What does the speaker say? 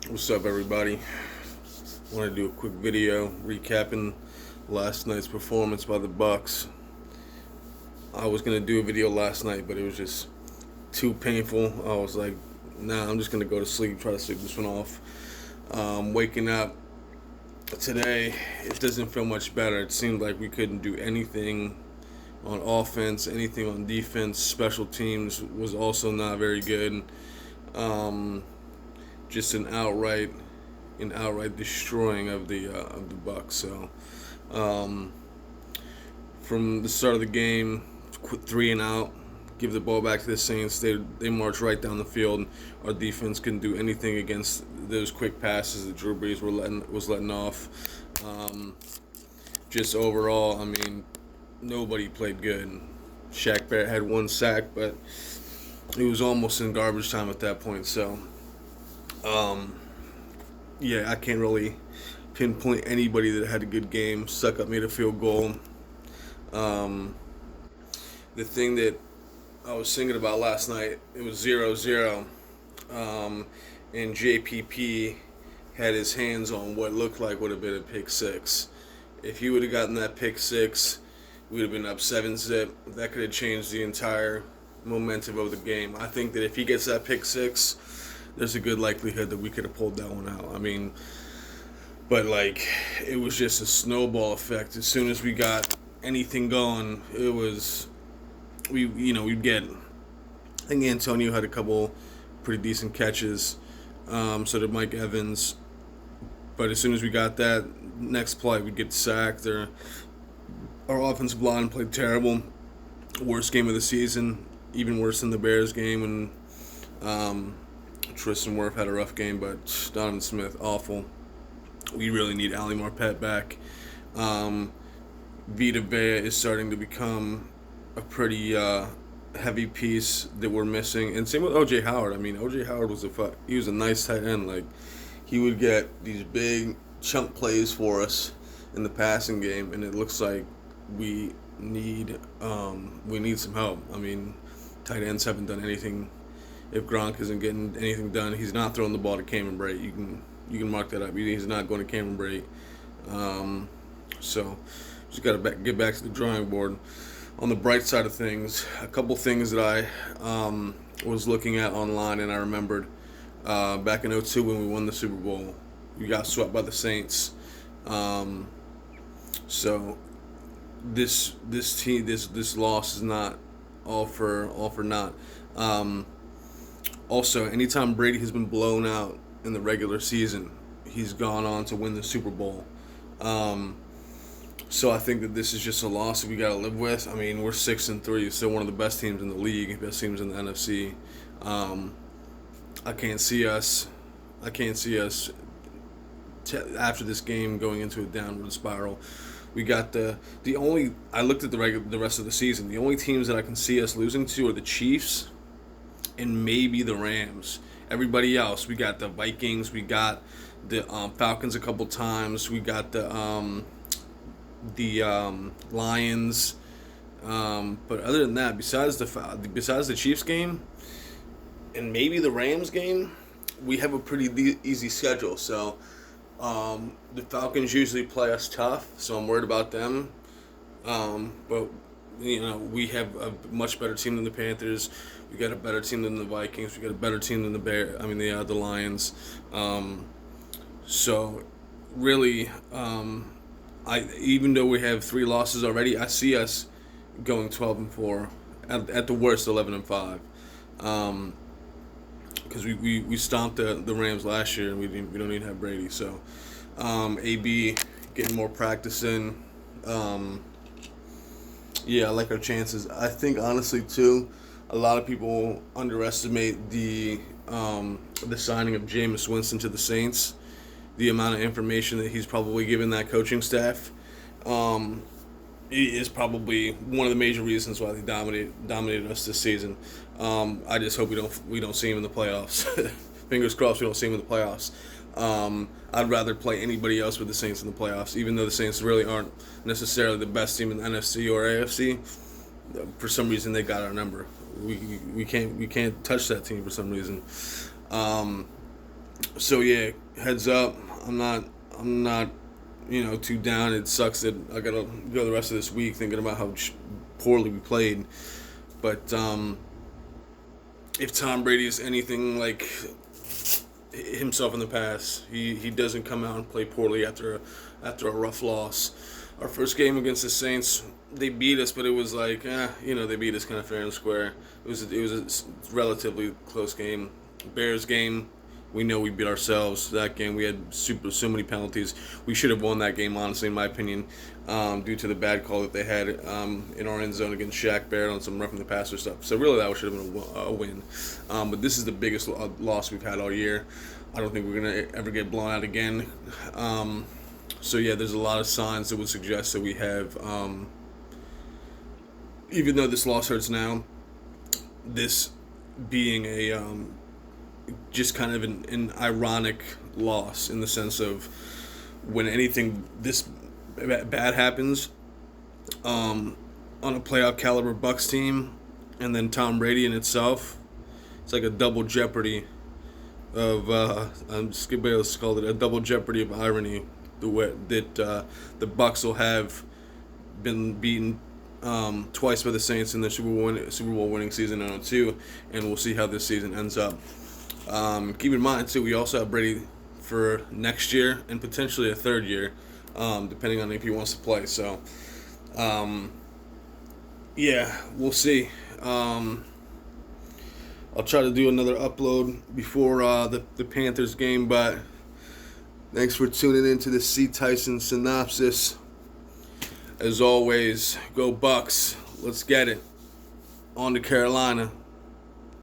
What's up, everybody? Want to do a quick video recapping last night's performance by the Bucks. I was gonna do a video last night, but it was just too painful. I was like, nah, I'm just gonna go to sleep, try to sleep this one off. Waking up today, it doesn't feel much better. It seemed like we couldn't do anything on offense, anything on defense. Special teams was also not very good. Just an outright destroying of the Bucks. So from the start of the game, quit 3-and-out, give the ball back to the Saints. They march right down the field. Our defense couldn't do anything against those quick passes that Drew Brees was letting off. Just overall, I mean, nobody played good. Shaq Barrett had one sack, but it was almost in garbage time at that point. So, yeah, I can't really pinpoint anybody that had a good game. Suck Up made a field goal. The thing that I was thinking about last night, it was 0-0, and JPP had his hands on what looked like would have been a pick six. If he would have gotten that pick six, we would have been up 7-zip. That could have changed the entire momentum of the game. I think that if he gets that pick six, there's a good likelihood that we could have pulled that one out. I mean, but like, it was just a snowball effect. As soon as we got anything going, it was, we'd get, I think Antonio had a couple pretty decent catches, so did Mike Evans. But as soon as we got that next play, we'd get sacked. Our offensive line played terrible. Worst game of the season, even worse than the Bears game. And Tristan Wirth had a rough game, but Donovan Smith, awful. We really need Ali Marpet back. Vita Vea is starting to become a pretty heavy piece that we're missing. And same with O.J. Howard. I mean, O.J. Howard was he was a nice tight end. Like, he would get these big chunk plays for us in the passing game, and it looks like we need some help. I mean, tight ends haven't done anything. If Gronk isn't getting anything done, he's not throwing the ball to Cameron Brate. You can mark that up. He's not going to Cameron Brate. So just got to get back to the drawing board. On the bright side of things, a couple things that I was looking at online, and I remembered back in 2002 when we won the Super Bowl, we got swept by the Saints. So this loss is not all for naught. Also, anytime Brady has been blown out in the regular season, he's gone on to win the Super Bowl. So I think that this is just a loss that we got to live with. I mean, we're 6-3, still one of the best teams in the league, best teams in the NFC. I can't see us after this game going into a downward spiral. We got I looked at the rest of the season. The only teams that I can see us losing to are the Chiefs and maybe the Rams. Everybody else, we got the Vikings, we got the Falcons a couple times, we got the Lions. But other than that, besides the Chiefs game and maybe the Rams game, we have a pretty easy schedule. So the Falcons usually play us tough, so I'm worried about them. But we have a much better team than the Panthers. We got a better team than the Vikings. We got a better team than the Lions. So really, even though we have 3 losses already, I see us going 12-4, at the worst 11-5. Because we stomped the Rams last year, and we don't even have Brady. So AB getting more practice in. Yeah, I like our chances. I think honestly too, a lot of people underestimate the signing of Jameis Winston to the Saints. The amount of information that he's probably given that coaching staff is probably one of the major reasons why they dominated us this season. I just hope we don't see him in the playoffs. Fingers crossed we don't see him in the playoffs. I'd rather play anybody else with the Saints in the playoffs, even though the Saints really aren't necessarily the best team in the NFC or AFC. For some reason, they got our number. We can't touch that team for some reason. So yeah, heads up. I'm not, too down. It sucks that I gotta go the rest of this week thinking about how poorly we played. But if Tom Brady is anything like himself in the past, he doesn't come out and play poorly after a rough loss. Our first game against the Saints, they beat us, but it was like, they beat us kind of fair and square. It was a relatively close game. Bears game, we know we beat ourselves. That game, we had so many penalties. We should have won that game, honestly, in my opinion, due to the bad call that they had in our end zone against Shaq Barrett on some roughing the passer stuff. So really, that should have been a win. But this is the biggest loss we've had all year. I don't think we're gonna ever get blown out again. So yeah, there's a lot of signs that would suggest that we have, even though this loss hurts now, this being a just kind of an ironic loss in the sense of when anything this bad happens on a playoff caliber Bucks team, and then Tom Brady in itself, it's like a double jeopardy of Skip Bayless called it a double jeopardy of irony. The way that the Bucks will have been beaten twice by the Saints in the Super Bowl winning season in 2002, and we'll see how this season ends up. Keep in mind too, we also have Brady for next year and potentially a third year, depending on if he wants to play. So, yeah, we'll see. I'll try to do another upload before the Panthers game, but thanks for tuning in to the C. Tyson synopsis. As always, go Bucks. Let's get it. On to Carolina.